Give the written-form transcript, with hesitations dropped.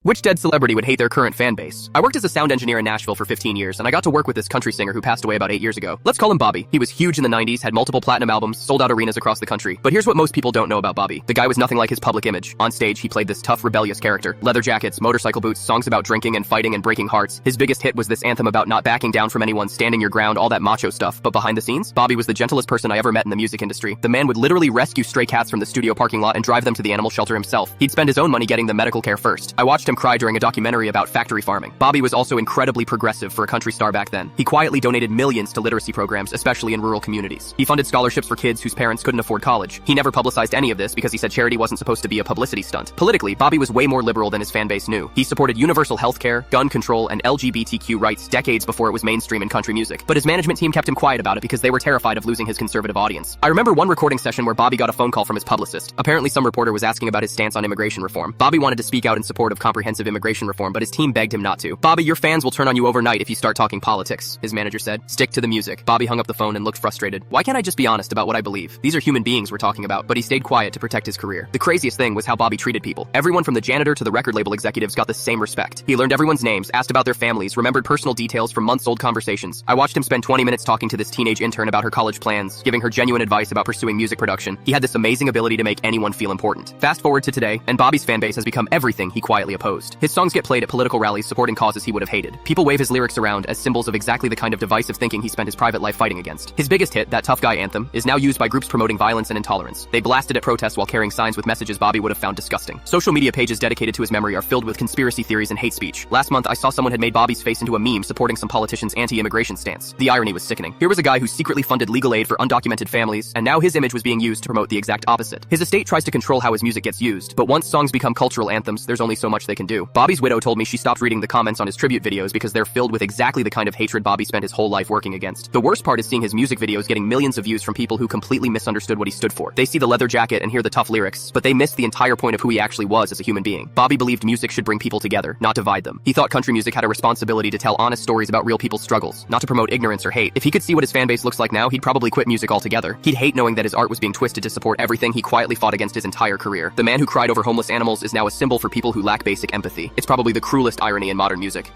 Which dead celebrity would hate their current fan base? I worked as a sound engineer in Nashville for 15 years, and I got to work with this country singer who passed away about 8 years ago. Let's call him Bobby. He was huge in the 90s, had multiple platinum albums, sold out arenas across the country. But here's what most people don't know about Bobby. The guy was nothing like his public image. On stage, he played this tough, rebellious character. Leather jackets, motorcycle boots, songs about drinking and fighting and breaking hearts. His biggest hit was this anthem about not backing down from anyone, standing your ground, all that macho stuff. But behind the scenes, Bobby was the gentlest person I ever met in the music industry. The man would literally rescue stray cats from the studio parking lot and drive them to the animal shelter himself. He'd spend his own money getting them medical care first. I watched him cry during a documentary about factory farming. Bobby was also incredibly progressive for a country star back then. He quietly donated millions to literacy programs, especially in rural communities. He funded scholarships for kids whose parents couldn't afford college. He never publicized any of this because he said charity wasn't supposed to be a publicity stunt. Politically, Bobby was way more liberal than his fan base knew. He supported universal healthcare, gun control, and LGBTQ rights decades before it was mainstream in country music. But his management team kept him quiet about it because they were terrified of losing his conservative audience. I remember one recording session where Bobby got a phone call from his publicist. Apparently, some reporter was asking about his stance on immigration reform. Bobby wanted to speak out in support of comprehensive immigration reform, but his team begged him not to. Bobby, your fans will turn on you overnight if you start talking politics, his manager said. Stick to the music. Bobby hung up the phone and looked frustrated. Why can't I just be honest about what I believe? These are human beings we're talking about, but he stayed quiet to protect his career. The craziest thing was how Bobby treated people. Everyone from the janitor to the record label executives got the same respect. He learned everyone's names, asked about their families, remembered personal details from months-old conversations. I watched him spend 20 minutes talking to this teenage intern about her college plans, giving her genuine advice about pursuing music production. He had this amazing ability to make anyone feel important. Fast forward to today, and Bobby's fan base has become everything he quietly opposed. His songs get played at political rallies supporting causes he would have hated. People wave his lyrics around as symbols of exactly the kind of divisive thinking he spent his private life fighting against. His biggest hit, that tough guy anthem, is now used by groups promoting violence and intolerance. They blasted at protests while carrying signs with messages Bobby would have found disgusting. Social media pages dedicated to his memory are filled with conspiracy theories and hate speech. Last month, I saw someone had made Bobby's face into a meme supporting some politician's anti-immigration stance. The irony was sickening. Here was a guy who secretly funded legal aid for undocumented families, and now his image was being used to promote the exact opposite. His estate tries to control how his music gets used, but once songs become cultural anthems, there's only so much they can do. Bobby's widow told me she stopped reading the comments on his tribute videos because they're filled with exactly the kind of hatred Bobby spent his whole life working against. The worst part is seeing his music videos getting millions of views from people who completely misunderstood what he stood for. They see the leather jacket and hear the tough lyrics, but they miss the entire point of who he actually was as a human being. Bobby believed music should bring people together, not divide them. He thought country music had a responsibility to tell honest stories about real people's struggles, not to promote ignorance or hate. If he could see what his fan base looks like now, he'd probably quit music altogether. He'd hate knowing that his art was being twisted to support everything he quietly fought against his entire career. The man who cried over homeless animals is now a symbol for people who lack basic empathy. It's probably the cruelest irony in modern music.